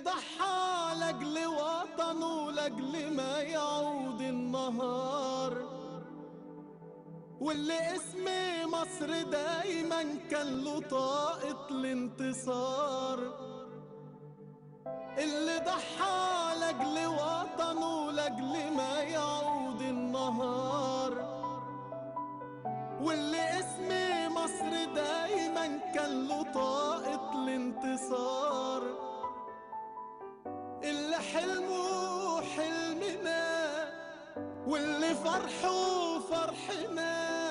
ضحى لاجل وطنه لاجل ما يعود النهار، واللي اسم مصر دايما كان له طاقة الانتصار. اللي ضحى لاجل وطنه لاجل ما يعود النهار، واللي اسم مصر دايما كان له طاقة الانتصار. اللي حلمه حلمنا واللي فرحه فرحنا،